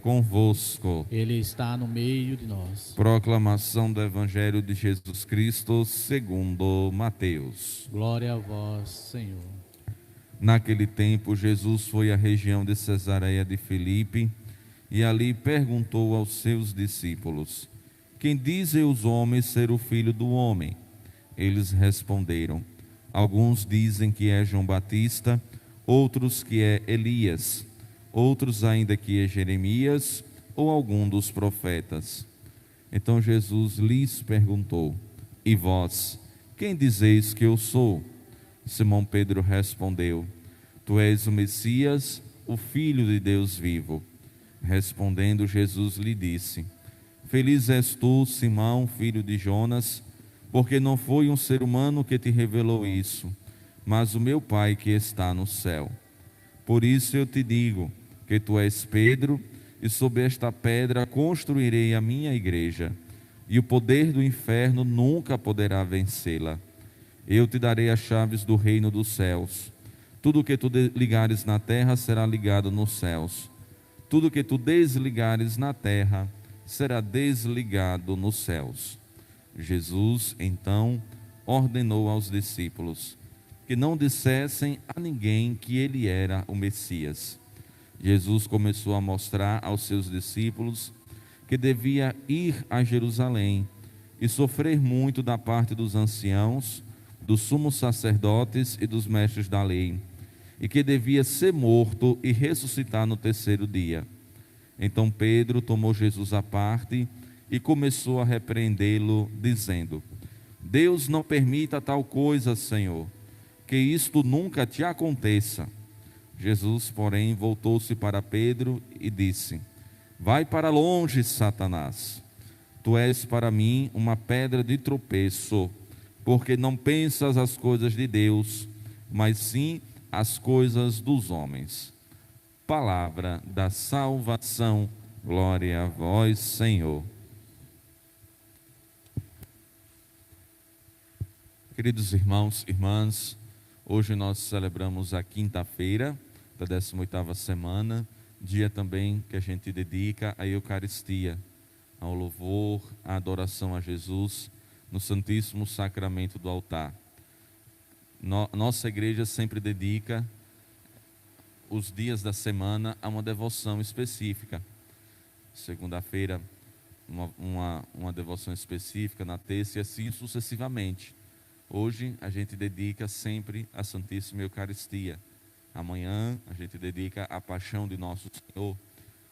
convosco. Ele está no meio de nós. Proclamação do Evangelho de Jesus Cristo segundo Mateus. Glória a vós, Senhor. Naquele tempo, Jesus foi à região de Cesareia de Filipe e ali perguntou aos seus discípulos: Quem dizem os homens ser o Filho do Homem? Eles responderam: Alguns dizem que é João Batista, outros que é Elias, outros ainda que é Jeremias ou algum dos profetas. Então Jesus lhes perguntou: E vós, quem dizeis que eu sou? Simão Pedro respondeu: Tu és o Messias, o Filho de Deus vivo. Respondendo, Jesus lhe disse: Feliz és tu, Simão, filho de Jonas, porque não foi um ser humano que te revelou isso, mas o meu Pai que está no céu. Por isso eu te digo que tu és Pedro, e sob esta pedra construirei a minha igreja, e o poder do inferno nunca poderá vencê-la. Eu te darei as chaves do reino dos céus. Tudo que tu ligares na terra será ligado nos céus. Tudo que tu desligares na terra será desligado nos céus. Jesus, então, ordenou aos discípulos que não dissessem a ninguém que ele era o Messias. Jesus começou a mostrar aos seus discípulos que devia ir a Jerusalém e sofrer muito da parte dos anciãos, dos sumos sacerdotes e dos mestres da lei, e que devia ser morto e ressuscitar no terceiro dia. Então Pedro tomou Jesus à parte e começou a repreendê-lo, dizendo: Deus não permita tal coisa, Senhor, que isto nunca te aconteça. Jesus, porém, voltou-se para Pedro e disse: Vai para longe, Satanás. Tu és para mim uma pedra de tropeço, porque não pensas as coisas de Deus, mas sim as coisas dos homens. Palavra da salvação. Glória a vós, Senhor. Queridos irmãos e irmãs, hoje nós celebramos a quinta-feira da 18ª semana, dia também que a gente dedica à Eucaristia, ao louvor, à adoração a Jesus no Santíssimo Sacramento do altar. Nossa igreja sempre dedica os dias da semana a uma devoção específica. Segunda-feira, uma devoção específica, na terça e assim sucessivamente. Hoje a gente dedica sempre a Santíssima Eucaristia. Amanhã a gente dedica a Paixão de Nosso Senhor.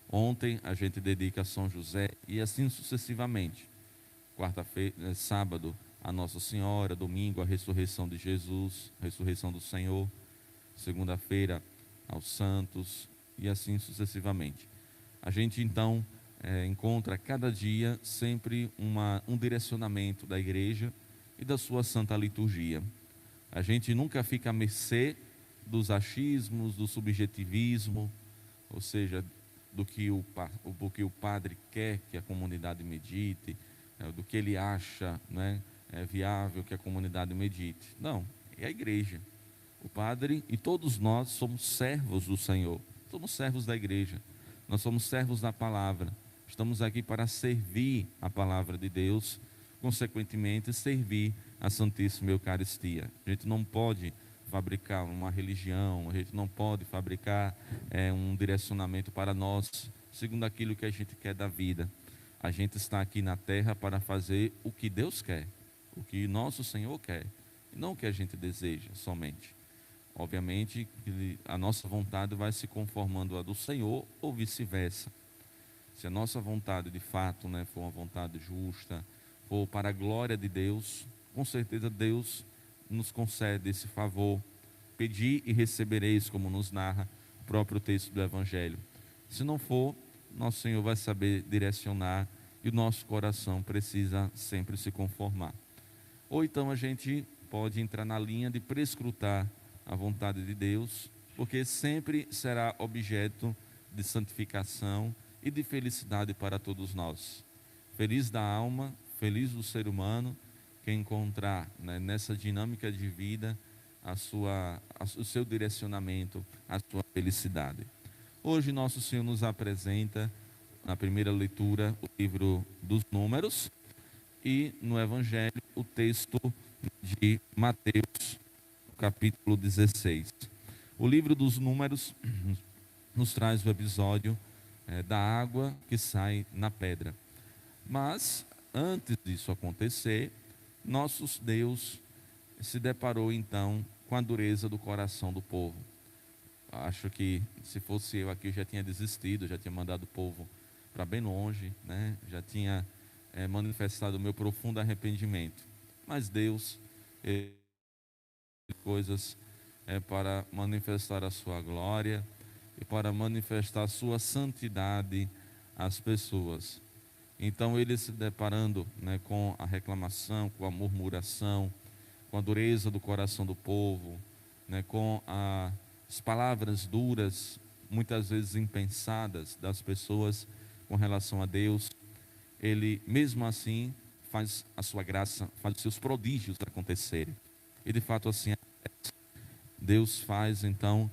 Ontem a gente dedica a São José e assim sucessivamente. Quarta-feira, sábado, a Nossa Senhora. Domingo, a ressurreição de Jesus, a ressurreição do Senhor. Segunda-feira, aos santos e assim sucessivamente. A gente então encontra cada dia sempre um direcionamento da igreja e da sua santa liturgia. A gente nunca fica à mercê dos achismos, do subjetivismo, ou seja, do que o padre quer que a comunidade medite, do que ele acha, né, é viável que a comunidade medite. Não, é a igreja. O padre e todos nós somos servos do Senhor, somos servos da igreja, nós somos servos da palavra, estamos aqui para servir a palavra de Deus, consequentemente servir a Santíssima Eucaristia. A gente não pode fabricar uma religião, a gente não pode fabricar um direcionamento para nós, segundo aquilo que a gente quer da vida. A gente está aqui na terra para fazer o que Deus quer, o que nosso Senhor quer, e não o que a gente deseja somente. Obviamente, a nossa vontade vai se conformando à do Senhor ou vice-versa. Se a nossa vontade, de fato, for uma vontade justa, for para a glória de Deus, com certeza Deus nos concede esse favor. Pedi e recebereis, como nos narra o próprio texto do Evangelho. Se não for, nosso Senhor vai saber direcionar e o nosso coração precisa sempre se conformar. Ou então a gente pode entrar na linha de prescrutar a vontade de Deus, porque sempre será objeto de santificação e de felicidade para todos nós. Feliz da alma, feliz do ser humano, que encontrar, nessa dinâmica de vida o seu direcionamento, a sua felicidade. Hoje nosso Senhor nos apresenta na primeira leitura, o livro dos Números, e no Evangelho, o texto de Mateus, capítulo 16. O livro dos Números nos traz o episódio da água que sai na pedra. Mas, antes disso acontecer, nosso Deus se deparou então com a dureza do coração do povo. Acho que se fosse eu aqui, eu já tinha desistido, já tinha mandado o povo para bem longe, né? Já tinha manifestado o meu profundo arrependimento. Mas Deus, coisas para manifestar a sua glória e para manifestar a sua santidade às pessoas. Então ele se deparando, né, com a reclamação, com a murmuração, com a dureza do coração do povo, né, com as palavras duras, muitas vezes impensadas das pessoas com relação a Deus, ele mesmo assim faz a sua graça, faz os seus prodígios acontecerem. E de fato assim Deus faz então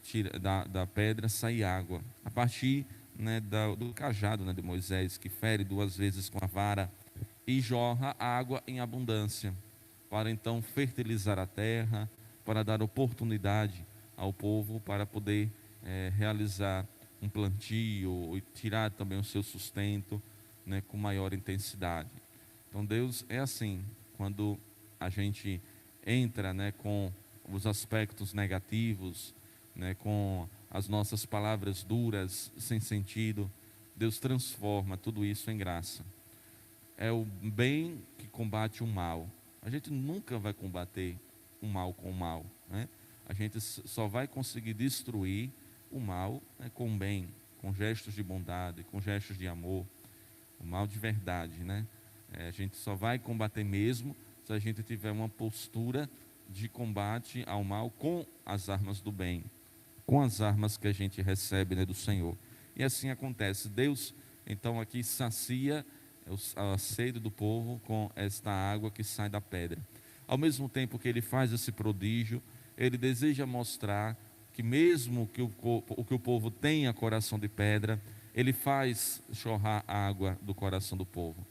tira da pedra sair água, a partir, né, do cajado, né, de Moisés, que fere 2 vezes com a vara e jorra água em abundância, para então fertilizar a terra, para dar oportunidade ao povo para poder realizar um plantio e tirar também o seu sustento, né, com maior intensidade. Então Deus é assim, quando a gente entra, né, com os aspectos negativos, né, com as nossas palavras duras, sem sentido, Deus transforma tudo isso em graça. É o bem que combate o mal. A gente nunca vai combater o mal com o mal, né? A gente só vai conseguir destruir o mal, né, com o bem, com gestos de bondade, com gestos de amor, o mal de verdade, né? A gente só vai combater mesmo se a gente tiver uma postura de combate ao mal com as armas do bem, com as armas que a gente recebe, né, do Senhor. E assim acontece. Deus então aqui sacia a sede do povo com esta água que sai da pedra. Ao mesmo tempo que ele faz esse prodígio, ele deseja mostrar que mesmo que o povo tenha coração de pedra, ele faz jorrar água do coração do povo.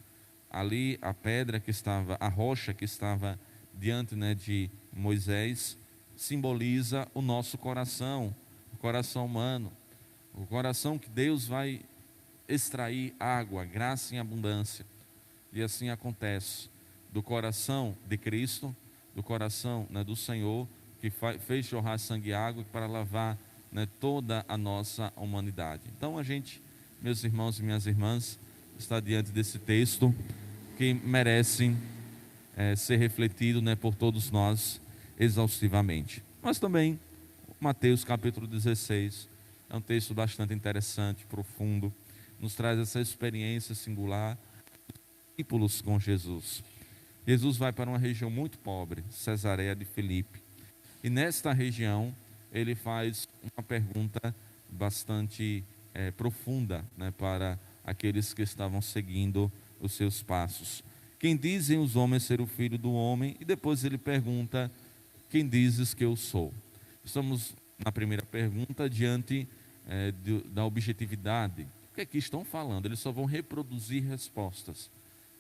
Ali a pedra que estava, a rocha que estava diante, né, de Moisés, simboliza o nosso coração, o coração humano, o coração que Deus vai extrair água, graça em abundância. E assim acontece do coração de Cristo, do coração, né, do Senhor, que fez jorrar sangue e água para lavar, né, toda a nossa humanidade. Então a gente, meus irmãos e minhas irmãs, está diante desse texto que merece ser refletido, né, por todos nós exaustivamente. Mas também Mateus capítulo 16 é um texto bastante interessante, profundo, nos traz essa experiência singular, discípulos com Jesus. Jesus vai para uma região muito pobre, Cesareia de Filipe, e nesta região ele faz uma pergunta bastante profunda, né, para aqueles que estavam seguindo os seus passos. Quem dizem os homens ser o filho do homem? E depois ele pergunta: quem dizes que eu sou? Estamos na primeira pergunta diante da objetividade. O que é que estão falando? Eles só vão reproduzir respostas.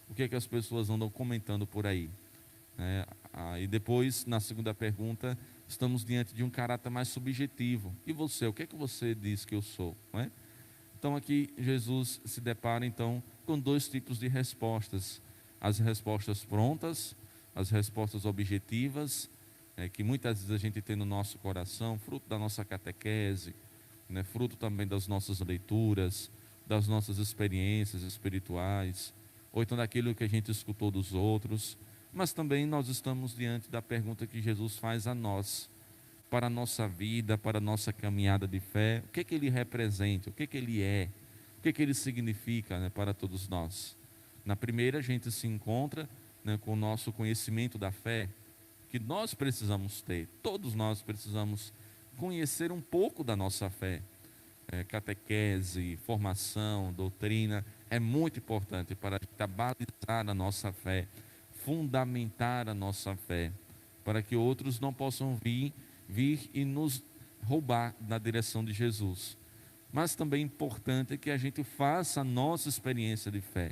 O que é que as pessoas andam comentando por aí? E depois, na segunda pergunta, estamos diante de um caráter mais subjetivo. E você, o que é que você diz que eu sou? Não é? Então aqui Jesus se depara então com 2 tipos de respostas: as respostas prontas, as respostas objetivas, que muitas vezes a gente tem no nosso coração, fruto da nossa catequese, né, fruto também das nossas leituras, das nossas experiências espirituais, ou então daquilo que a gente escutou dos outros. Mas também nós estamos diante da pergunta que Jesus faz a nós, para a nossa vida, para a nossa caminhada de fé. O que é que ele representa, o que é que ele é, o que é que ele significa, né, para todos nós. Na primeira a gente se encontra, né, com o nosso conhecimento da fé, que nós precisamos ter, todos nós precisamos conhecer um pouco da nossa fé. Catequese, formação, doutrina, é muito importante para balizar a nossa fé, fundamentar a nossa fé, para que outros não possam vir e nos roubar na direção de Jesus. mas também é importante que a gente faça a nossa experiência de fé.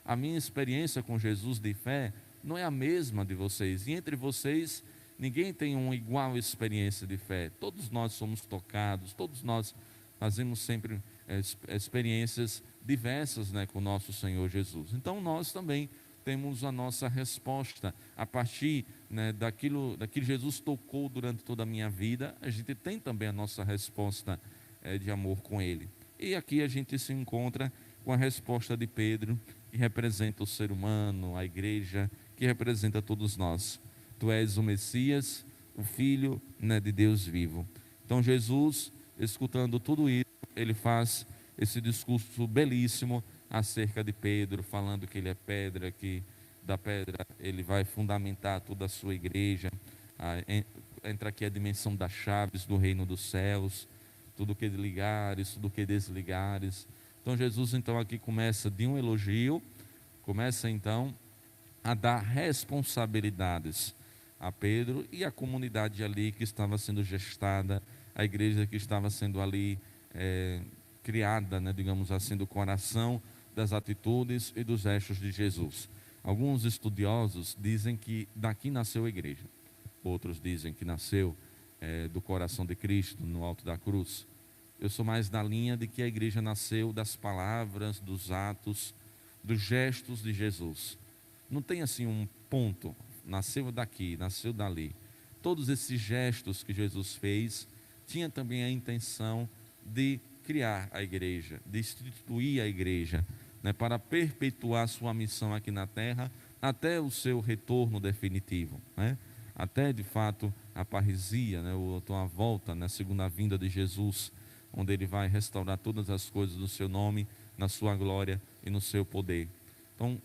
A minha experiência com Jesus de fé não é a mesma de vocês, e entre vocês ninguém tem uma igual experiência de fé. Todos nós somos tocados, todos nós fazemos sempre experiências diversas, né, com o nosso Senhor Jesus. Então nós também temos a nossa resposta a partir, né, daquilo que Jesus tocou durante toda a minha vida. A gente tem também a nossa resposta de amor com Ele. E aqui a gente se encontra com a resposta de Pedro, que representa o ser humano, a igreja, que representa todos nós. Tu és o Messias, o Filho, né, de Deus vivo. Então Jesus, escutando tudo isso, ele faz esse discurso belíssimo acerca de Pedro, falando que ele é pedra, que da pedra ele vai fundamentar toda a sua igreja. Entra aqui a dimensão das chaves do reino dos céus, tudo que ligares, tudo que desligares. Então Jesus então aqui começa de um elogio, começa então a dar responsabilidades a Pedro e a comunidade ali que estava sendo gestada, a igreja que estava sendo ali criada, né, digamos assim, do coração, das atitudes e dos gestos de Jesus. Alguns estudiosos dizem que daqui nasceu a igreja, outros dizem que nasceu do coração de Cristo no alto da cruz. Eu sou mais da linha de que a igreja nasceu das palavras, dos atos, dos gestos de Jesus. Não tem assim um ponto, nasceu daqui, nasceu dali. Todos esses gestos que Jesus fez tinha também a intenção de criar a igreja, de instituir a igreja, né, para perpetuar sua missão aqui na terra até o seu retorno definitivo, né? Até de fato a parrisia, né, a volta, na segunda vinda de Jesus, onde ele vai restaurar todas as coisas do seu nome, na sua glória e no seu poder. Então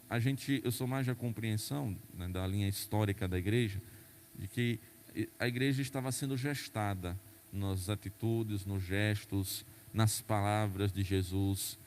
eu sou mais da compreensão, né, da linha histórica da igreja, de que a igreja estava sendo gestada nas atitudes, nos gestos, nas palavras de Jesus,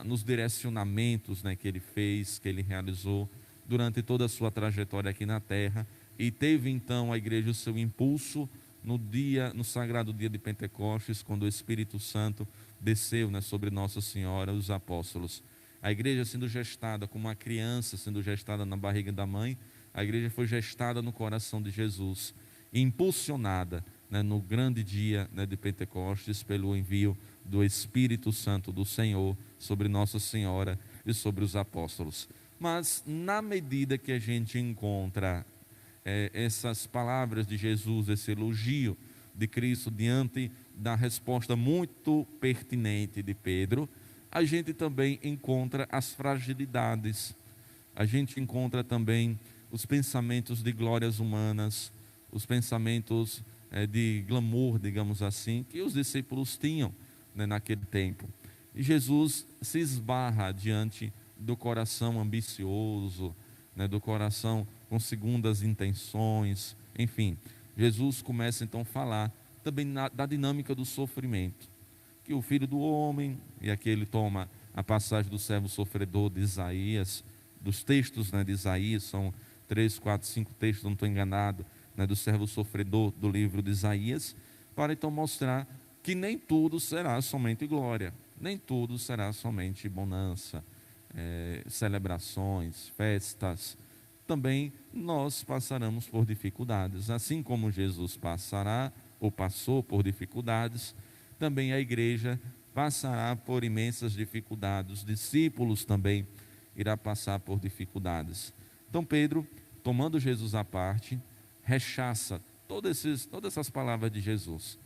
nos direcionamentos, né, que ele fez, que ele realizou durante toda a sua trajetória aqui na terra. E teve então a igreja o seu impulso no sagrado dia de Pentecostes, quando o Espírito Santo desceu, né, sobre Nossa Senhora, os apóstolos. A igreja sendo gestada como uma criança, sendo gestada na barriga da mãe, a igreja foi gestada no coração de Jesus, e impulsionada, né, no grande dia, né, de Pentecostes, pelo envio do Espírito Santo do Senhor sobre Nossa Senhora e sobre os apóstolos. Mas na medida que a gente encontra essas palavras de Jesus, esse elogio de Cristo diante da resposta muito pertinente de Pedro, a gente também encontra as fragilidades, a gente encontra também os pensamentos de glórias humanas, os pensamentos de glamour, digamos assim, que os discípulos tinham, né, naquele tempo. E Jesus se esbarra diante do coração ambicioso, né, do coração com segundas intenções, enfim. Jesus começa então a falar também da dinâmica do sofrimento, que o Filho do Homem, e aqui ele toma a passagem do servo sofredor de Isaías, dos textos, né, de Isaías, são 3, 4, 5 textos, não estou enganado, né, do servo sofredor do livro de Isaías, para então mostrar que nem tudo será somente glória, nem tudo será somente bonança, celebrações, festas. Também nós passaremos por dificuldades, assim como Jesus passará ou passou por dificuldades, também a igreja passará por imensas dificuldades, os discípulos também irá passar por dificuldades. Então Pedro, tomando Jesus à parte, rechaça todas essas palavras de Jesus.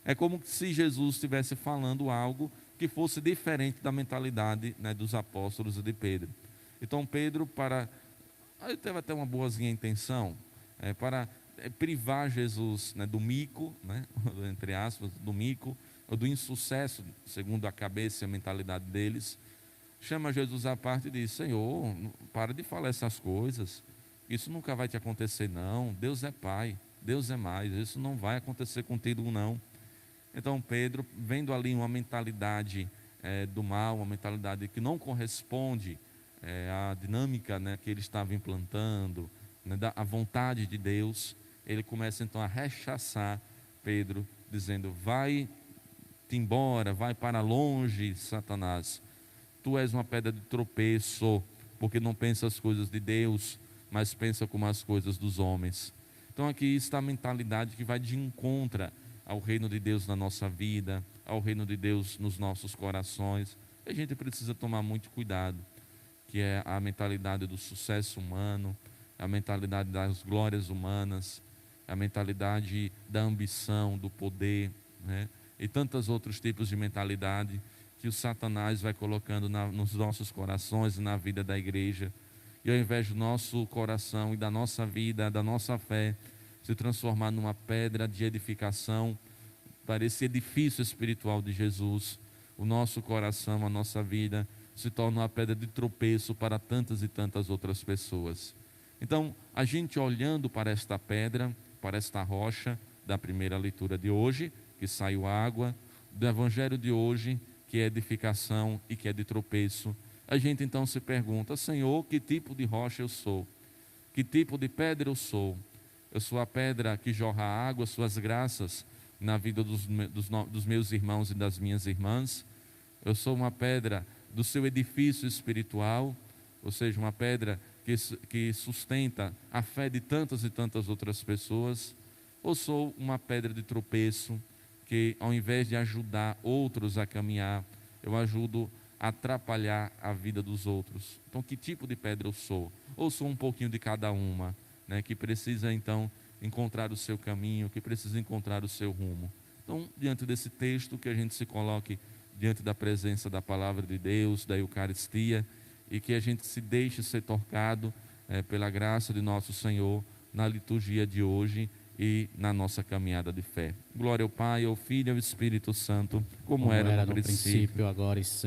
É como se Jesus estivesse falando algo que fosse diferente da mentalidade, né, dos apóstolos e de Pedro. Então Pedro, ele teve até uma boazinha intenção, para privar Jesus, né, do mico, né, entre aspas, do mico, ou do insucesso, segundo a cabeça e a mentalidade deles, chama Jesus à parte e diz: Senhor, para de falar essas coisas, isso nunca vai te acontecer não, Deus é Pai, Deus é mais, isso não vai acontecer contigo não. Então Pedro, vendo ali uma mentalidade do mal, uma mentalidade que não corresponde à dinâmica, né, que ele estava implantando, né, à vontade de Deus, ele começa então a rechaçar Pedro, dizendo: vai vai-te embora, vai para longe, Satanás. Tu és uma pedra de tropeço, porque não pensa as coisas de Deus, mas pensa como as coisas dos homens. Então aqui está a mentalidade que vai de encontro ao reino de Deus na nossa vida, ao reino de Deus nos nossos corações. A gente precisa tomar muito cuidado, que é a mentalidade do sucesso humano, a mentalidade das glórias humanas, a mentalidade da ambição, do poder, né? E tantos outros tipos de mentalidade que o Satanás vai colocando nos nossos corações e na vida da igreja. E ao invés do nosso coração e da nossa vida, da nossa fé, se transformar numa pedra de edificação para esse edifício espiritual de Jesus, o nosso coração, a nossa vida, se torna uma pedra de tropeço para tantas e tantas outras pessoas. Então, a gente olhando para esta pedra, para esta rocha da primeira leitura de hoje, que saiu água, do evangelho de hoje, que é edificação e que é de tropeço, a gente então se pergunta: Senhor, que tipo de rocha eu sou? Que tipo de pedra eu sou? Eu sou a pedra que jorra água, suas graças na vida dos meus irmãos e das minhas irmãs. Eu sou uma pedra do seu edifício espiritual, ou seja, uma pedra que sustenta a fé de tantas e tantas outras pessoas. Ou sou uma pedra de tropeço, que ao invés de ajudar outros a caminhar, eu ajudo a atrapalhar a vida dos outros. Então, que tipo de pedra eu sou? Ou sou um pouquinho de cada uma, né, que precisa então encontrar o seu caminho, que precisa encontrar o seu rumo. Então, diante desse texto, que a gente se coloque diante da presença da palavra de Deus, da Eucaristia, e que a gente se deixe ser tocado pela graça de nosso Senhor na liturgia de hoje e na nossa caminhada de fé. Glória ao Pai, ao Filho e ao Espírito Santo, como era no princípio, agora e sempre.